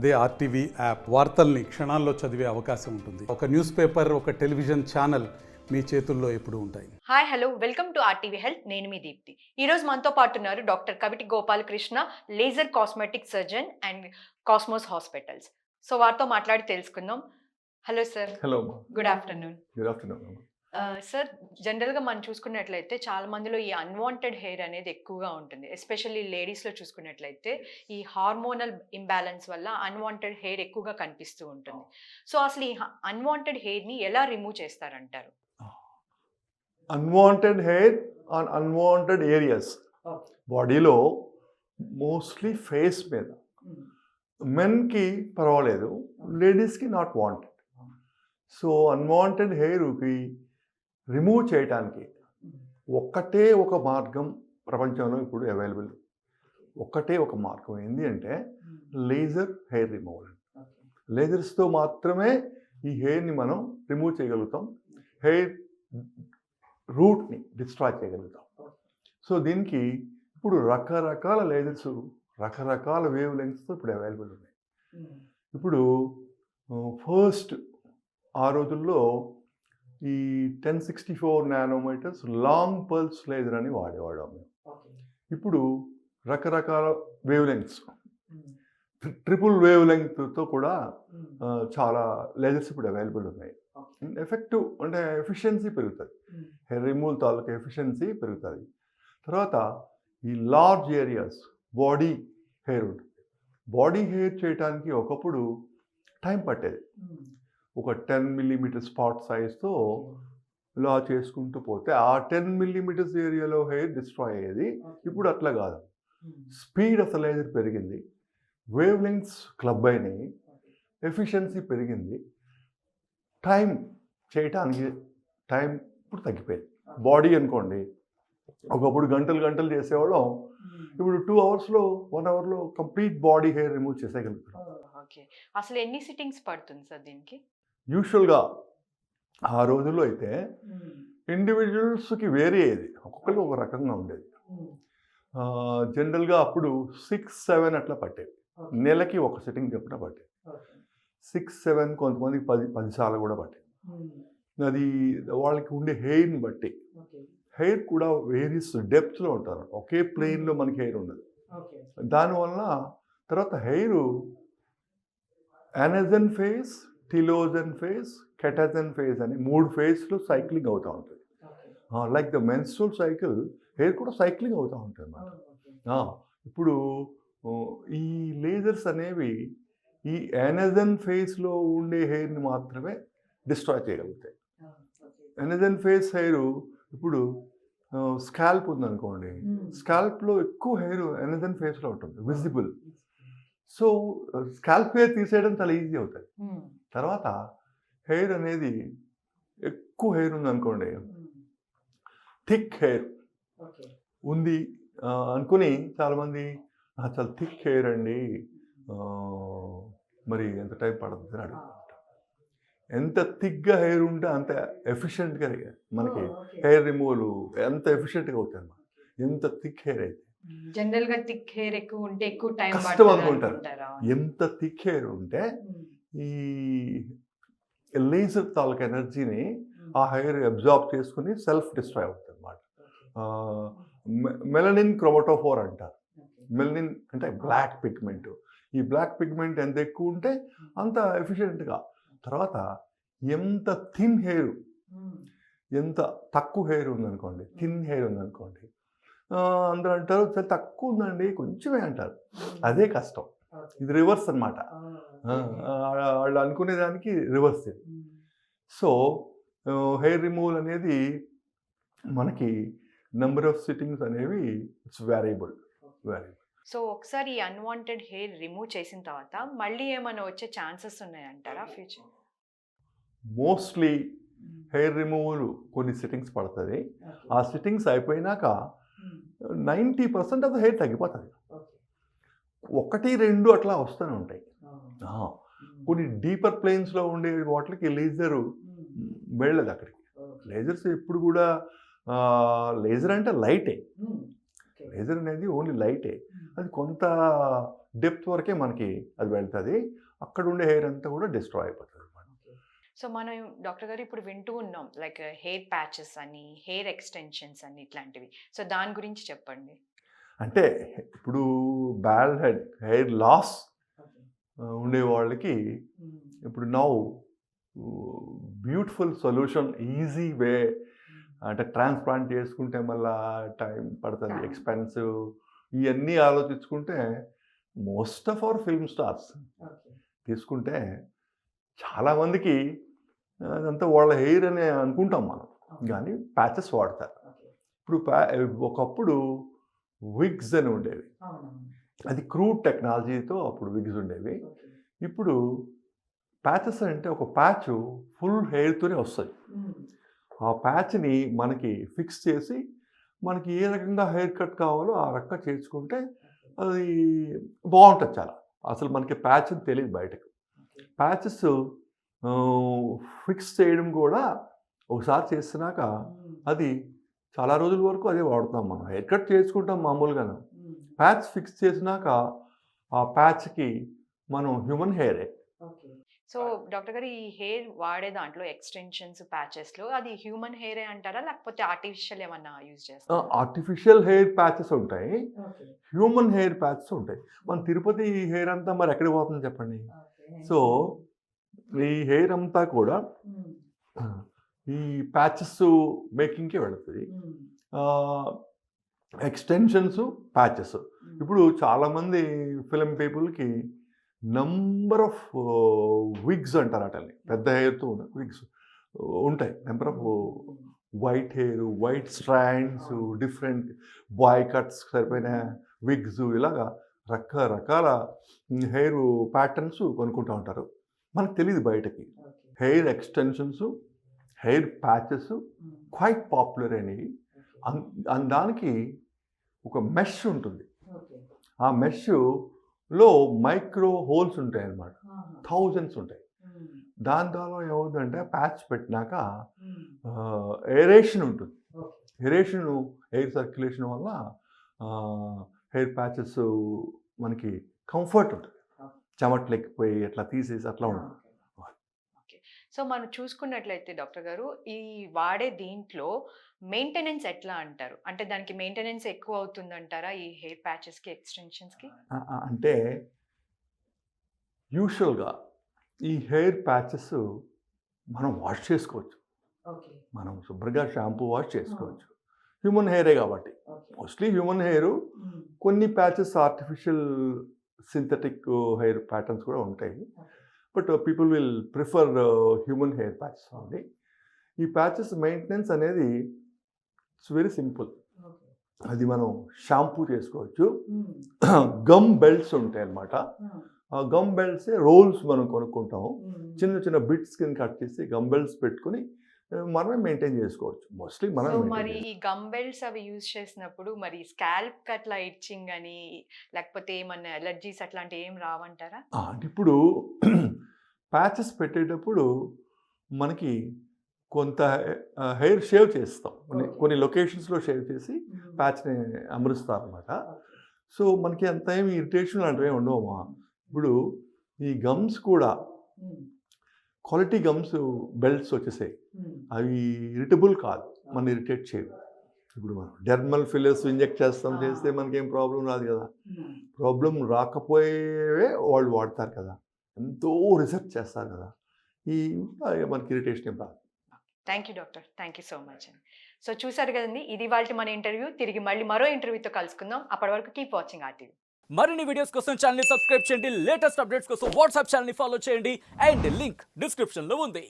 అదే RTV app వార్తల్ని క్షణాల్లో చదివే అవకాశం ఉంటుంది. ఒక న్యూస్ పేపర్, ఒక టెలివిజన్ ఛానల్ మీ చేతుల్లో ఎప్పుడూ ఉంటాయి. Hi hello welcome to RTV health. నేను మీ దీప్తి. ఈ రోజు మనతో పాటు ఉన్నారు doctor Kaviti Gopalakrishna, laser cosmetic surgeon and cosmos hospitals. So వారితో మాట్లాడి తెలుసుకుందాం. Hello sir. Hello. Good afternoon. Good afternoon. Sir, జనరల్గా మనం చూసుకున్నట్లయితే చాలా మందిలో ఈ అన్వాంటెడ్ హెయిర్ అనేది ఎక్కువగా ఉంటుంది. ఎస్పెషల్లీ లేడీస్లో చూసుకున్నట్లయితే ఈ హార్మోనల్ ఇంబ్యాలెన్స్ వల్ల అన్వాంటెడ్ హెయిర్ ఎక్కువగా కనిపిస్తూ ఉంటుంది. సో అసలు ఈ అన్వాంటెడ్ హెయిర్ని ఎలా రిమూవ్ చేస్తారంటారు? Unwanted hair on unwanted areas బాడీలో, మోస్ట్లీ ఫేస్ మీద. మెన్కి పర్వాలేదు, లేడీస్కి నాట్ వాంటెడ్. సో అన్వాంటెడ్ హెయిర్కి రిమూవ్ చేయడానికి ఒక్కటే ఒక మార్గం ప్రపంచంలో ఇప్పుడు అవైలబుల్. ఒక్కటే ఒక మార్గం ఏంటి అంటే లేజర్ హెయిర్ రిమూవల్. లేజర్స్తో మాత్రమే ఈ హెయిర్ని మనం రిమూవ్ చేయగలుగుతాం, హెయిర్ రూట్ని డిస్ట్రాయ్ చేయగలుగుతాం. సో దీనికి ఇప్పుడు రకరకాల లేజర్స్, రకరకాల వేవ్ లెంగ్త్స్తో ఇప్పుడు అవైలబుల్ ఉన్నాయి. ఇప్పుడు ఫస్ట్ ఆ రోజుల్లో ఈ 1064 నానోమీటర్స్ లాంగ్ పల్స్ లేజర్ అని వాడేవాళ్ళం మేము. ఇప్పుడు రకరకాల వేవ్ లెంగ్త్స్, ట్రిపుల్ వేవ్ లెంగ్త్తో కూడా చాలా లేజర్స్ ఇప్పుడు అవైలబుల్ ఉన్నాయి. ఎఫెక్టివ్ అంటే ఎఫిషియన్సీ పెరుగుతుంది, హెయిర్ రిమూవల్ తాలూకా ఎఫిషియన్సీ పెరుగుతుంది. తర్వాత ఈ లార్జ్ ఏరియాస్ బాడీ హెయిర్ ఉంటుంది. బాడీ హెయిర్ చేయడానికి ఒకప్పుడు టైం పట్టేది. ఒక 10 మిల్లీమీటర్ స్పాట్ సైజ్తో ఇలా చేసుకుంటూ పోతే ఆ 10 మిల్లీమీటర్స్ ఏరియాలో హెయిర్ డిస్ట్రాయ్ అయ్యేది. ఇప్పుడు అట్లా కాదు, స్పీడ్ అసలు లేజర్ పెరిగింది, వేవ్ లెంగ్త్స్ క్లబ్ అయినాయి, ఎఫిషియన్సీ పెరిగింది, టైం చేయటానికి టైం ఇప్పుడు తగ్గిపోయింది. బాడీ అనుకోండి, ఒకప్పుడు గంటలు గంటలు చేసేవాళ్ళం, ఇప్పుడు 2 అవర్స్లో 1 అవర్లో కంప్లీట్ బాడీ హెయిర్ రిమూవ్ చేసేయగలుగుతున్నాం. ఓకే, అసలు ఎన్ని సిట్టింగ్స్ పడుతుంది సార్ దీనికి? యూజువల్గా ఆ రోజుల్లో అయితే ఇండివిజువల్స్కి వేరే అయ్యేది, ఒక్కొక్కరికి ఒక రకంగా ఉండేది. జనరల్గా అప్పుడు 6-7 అట్లా పట్టేవి, నెలకి ఒక సిట్టింగ్ చెప్పిన పట్టేది. 6-7, కొంతమందికి 10 సార్లు కూడా పట్టేది. అది వాళ్ళకి ఉండే హెయిర్ని బట్టి. హెయిర్ కూడా వేరియస్ డెప్త్లో ఉంటారు, ఒకే ప్లేన్లో మనకి హెయిర్ ఉండదు. దానివల్ల తర్వాత hair anagen phase, telogen phase, catagen phase అని 3 ఫేజ్లో సైక్లింగ్ అవుతూ ఉంటుంది. Like the menstrual cycle, hair కూడా సైక్లింగ్ అవుతూ ఉంటుంది అన్నమాట. ఇప్పుడు ఈ లేజర్స్ అనేవి ఈ అనజన్ ఫేజ్లో ఉండే హెయిర్ని మాత్రమే డిస్ట్రాయ్ చేయగలుగుతాయి. అనజన్ ఫేజ్ హెయిర్ ఇప్పుడు స్కాల్ప్ ఉందనుకోండి, స్కాల్ప్లో ఎక్కువ హెయిర్ అనజన్ ఫేజ్లో ఉంటుంది, విజిబుల్. సో స్కాల్ప్ హెయిర్ తీసేయడం చాలా ఈజీ అవుతుంది. తర్వాత హెయిర్ అనేది ఎక్కువ హెయిర్ ఉందనుకోండి, థిక్ హెయిర్ ఉంది అనుకుని చాలామంది చాలా థిక్ హెయిర్ అండి, మరి ఎంత టైం పడుతుంది అని అడుగుతుంటారు. ఎంత థిక్గా హెయిర్ ఉంటే అంత ఎఫిషియెంట్గా మనకి హెయిర్ రిమూవల్ ఎంత ఎఫిషియెంట్గా అవుతుంది అన్నమాట. ఎంత థిక్ హెయిర్ అయితే. జనరల్ గా థిక్ హెయిర్ ఎక్కువ ఉంటే ఎక్కువ టైం కష్టం అనుకుంటారు. ఎంత థిక్ హెయిర్ ఉంటే ఈ లేజర్ తాలూకు ఎనర్జీని ఆ హెయిర్ అబ్జార్బ్ చేసుకుని సెల్ఫ్ డిస్ట్రాయ్ అవుతుంది అన్నమాట. మెలనిన్ క్రోమటోఫోర్ అంటారు. మెలనిన్ అంటే బ్లాక్ పిగ్మెంట్. ఈ బ్లాక్ పిగ్మెంట్ ఎంత ఎక్కువ ఉంటే అంత ఎఫిషియెంట్గా. తర్వాత ఎంత థిన్ హెయిర్, ఎంత తక్కువ హెయిర్ ఉందనుకోండి, థిన్ హెయిర్ ఉందనుకోండి, అందరూ అంటారు చాలా తక్కువ ఉందండి కొంచెమే అంటారు. అదే కష్టం. ఇది రివర్స్ అనమాట. వాళ్ళు అనుకునేదానికి రివర్స్ ఇది. సో హెయిర్ రిమూవల్ అనేది మనకి నెంబర్ ఆఫ్ సిట్టింగ్స్ అనేవి ఇట్స్ వేరియబుల్. సో ఒకసారి ఈ అన్వాంటెడ్ హెయిర్ రిమూవ్ చేసిన తర్వాత మళ్ళీ ఏమైనా వచ్చే ఛాన్సెస్ ఉన్నాయంటారా ఫ్యూచర్? మోస్ట్లీ హెయిర్ రిమూవల్ కొన్ని సిట్టింగ్స్ పడుతుంది. ఆ సిట్టింగ్స్ అయిపోయినాక 90% ఆఫ్ ద హెయిర్ తగ్గిపోతుంది. 1-2 అట్లా వస్తూనే ఉంటాయి. కొన్ని డీపర్ ప్లేన్స్లో ఉండే వాటికి లేజరు వెళ్ళదు అక్కడికి. లేజర్స్ ఎప్పుడు కూడా లేజర్ అంటే లైటే. లేజర్ అనేది ఓన్లీ లైటే, అది కొంత డెప్త్ వరకే మనకి అది వెళ్తుంది. అక్కడ ఉండే హెయిర్ అంతా కూడా డిస్ట్రాయ్ అయిపోతుంది అనమాట. సో మనం డాక్టర్ గారు ఇప్పుడు వింటూ ఉన్నాం లైక్ హెయిర్ ప్యాచెస్ అని, హెయిర్ ఎక్స్టెన్షన్స్ అని ఇట్లాంటివి. సో దాని గురించి చెప్పండి. అంటే ఇప్పుడు బ్యాల్ హెయిర్ లాస్ ఉండే వాళ్ళకి ఇప్పుడు now beautiful solution, easy way. అంటే ట్రాన్స్ప్లాంట్ చేసుకుంటే మళ్ళా టైం పడుతుంది, ఎక్స్పెన్సివ్, ఇవన్నీ ఆలోచించుకుంటే most of our film stars తీసుకుంటే చాలామందికి అదంతా వాళ్ళ హెయిర్ అని అనుకుంటాం మనం, కానీ ప్యాచెస్ వాడతారు. ఇప్పుడు ఒకప్పుడు విగ్స్ అని ఉండేవి, అది క్రూడ్ టెక్నాలజీతో అప్పుడు విగ్స్ ఉండేవి. ఇప్పుడు ప్యాచెస్ అంటే ఒక ప్యాచ్ ఫుల్ హెయిర్తోనే వస్తుంది. ఆ ప్యాచ్ని మనకి ఫిక్స్ చేసి మనకి ఏ రకంగా హెయిర్ కట్ కావాలో ఆ రకంగా చేసుకుంటే అది బాగుంటుంది చాలా. అసలు మనకి ప్యాచ్ అని తెలియదు బయటకు. ప్యాచెస్ ఫిక్స్ చేయడం కూడా ఒకసారి చేసినాక అది చాలా రోజుల వరకు అదే వాడుతాం. మనం హెయిర్ కట్ చేసుకుంటాం మామూలుగాను, ప్యాచ్ ఫిక్స్ చేసినాక ఆ ప్యాచ్కి మనం హ్యూమన్ హెయిరే. సో డాక్టర్ గారు ఈ హెయిర్ వాడే దాంట్లో ఎక్స్టెన్షన్స్, ప్యాచెస్లో అది హ్యూమన్ హెయిరే అంటారా, లేకపోతే ఆర్టిఫిషియల్ ఏమన్నా యూజ్ చేస్తారా? ఆర్టిఫిషియల్ హెయిర్ ప్యాచెస్ ఉంటాయి, హ్యూమన్ హెయిర్ ప్యాచెస్ ఉంటాయి. మన తిరుపతి హెయిర్ అంతా మరి ఎక్కడికి పోతుంది చెప్పండి? సో ఈ హెయిర్ అంతా కూడా ఈ ప్యాచెస్ మేకింగ్కే వెళుతుంది. Extensions, patches. ఇప్పుడు చాలామంది ఫిలిం పీపుల్కి నంబర్ ఆఫ్ విగ్స్ అంటారు అటల్ని, పెద్ద హెయిర్తో ఉన్న విగ్స్ ఉంటాయి. Number of white hair, white strands, different boy cuts సరిపోయిన విగ్స్, ఇలాగా రకరకాల హెయిర్ ప్యాటర్న్స్ కొనుక్కుంటూ ఉంటారు. మనకు తెలియదు బయటకి. Hair extensions, hair patches quite popular అయినవి. దానికి ఒక మెష్ ఉంటుంది. ఆ మెష్లో మైక్రో హోల్స్ ఉంటాయి అన్నమాట, థౌజండ్స్ ఉంటాయి. దాని ద్వారా ఏమవుతుందంటే ప్యాచ్ పెట్టినాక ఏరేషన్ ఉంటుంది. ఏరేషన్, ఎయిర్ సర్క్యులేషన్ వల్ల హెయిర్ ప్యాచెస్ మనకి కంఫర్ట్ ఉంటుంది. చెమట్లెక్కిపోయి అట్లా తీసేసి అట్లా ఉంటుంది. సో మనం చూసుకున్నట్లయితే డాక్టర్ గారు ఈ వాడే దీంట్లో మెయింటెనెన్స్ ఎట్లా అంటారు? అంటే దానికి మెయింటెనెన్స్ ఎక్కువ అవుతుంది అంటారా ఈ హెయిర్ ప్యాచెస్కి, ఎక్స్టెన్షన్స్కి? అంటే యూజువల్గా ఈ హెయిర్ ప్యాచెస్ మనం వాష్ చేసుకోవచ్చు. మనం శుభ్రంగా షాంపూ వాష్ చేసుకోవచ్చు. హ్యూమన్ హెయిరే కాబట్టి మోస్ట్లీ హ్యూమన్ హెయిర్. కొన్ని patches artificial synthetic hair patterns కూడా ఉంటాయి, but people will prefer human hair patches only. ఈ ప్యాచెస్ మెయింటెనెన్స్ అనేది ఇట్స్ వెరీ సింపుల్. అది మనం షాంపూ చేసుకోవచ్చు. గమ్ బెల్ట్స్ ఉంటాయి అన్నమాట. ఆ గమ్ బెల్ట్స్ రోల్స్ మనం కొనుక్కుంటాం. చిన్న చిన్న బిట్స్ కింద కట్ చేసి గమ్ బెల్ట్స్ పెట్టుకుని మనమే మెయింటైన్ చేసుకోవచ్చు. మోస్ట్లీ మనం మరి ఈ గమ్ బెల్ట్స్ అవి యూజ్ చేసినప్పుడు మరి స్కాల్ప్ అట్లా ఇచ్చింగ్ అని, లేకపోతే ఏమన్నా ఎలర్జీస్ అట్లాంటివి ఏం రావంటారా? అంటే ఇప్పుడు ప్యాచెస్ పెట్టేటప్పుడు మనకి కొంత హెయిర్ షేవ్ చేస్తాం. కొన్ని లొకేషన్స్లో షేవ్ చేసి ప్యాచ్ని అమరుస్తారు అన్నమాట. సో మనకి అంత ఏమి ఇరిటేషన్ లాంటివి ఉండవమ్మా. ఇప్పుడు ఈ గమ్స్ కూడా క్వాలిటీ గమ్స్ బెల్ట్స్ వచ్చేసాయి. అవి ఇరిటబుల్ కాదు, మన ఇరిటేట్ చేయవు. ఇప్పుడు మనం డెర్మల్ ఫిల్లర్స్ ఇంజెక్ట్ చేస్తే మనకేం ప్రాబ్లం రాదు కదా. ప్రాబ్లం రాకపోయేవే వాళ్ళు వాడతారు కదా, ఎంతో రీసెర్చ్ చేస్తారు కదా. ఈ మనకి ఇరిటేషన్ ఏం రాదు. Thank you doctor, thank you so much అండి. సో చూసారు కదండి, ఇది వాళ్ళ మన ఇంటర్వ్యూ. తిరిగి మళ్ళీ మరో ఇంటర్వ్యూతో కలుసుకుందాం. అప్పటి వరకు కీప్ వాచింగ్ RTV. మరిన్ని వీడియోస్ కోసం ఛానల్ ని సబ్స్క్రైబ్ చేయండి. లేటెస్ట్ అప్డేట్స్ కోసం వాట్సాప్ ఛానల్ ని ఫాలో చేయండి. అండ్ లింక్ డిస్క్రిప్షన్ లో ఉంది.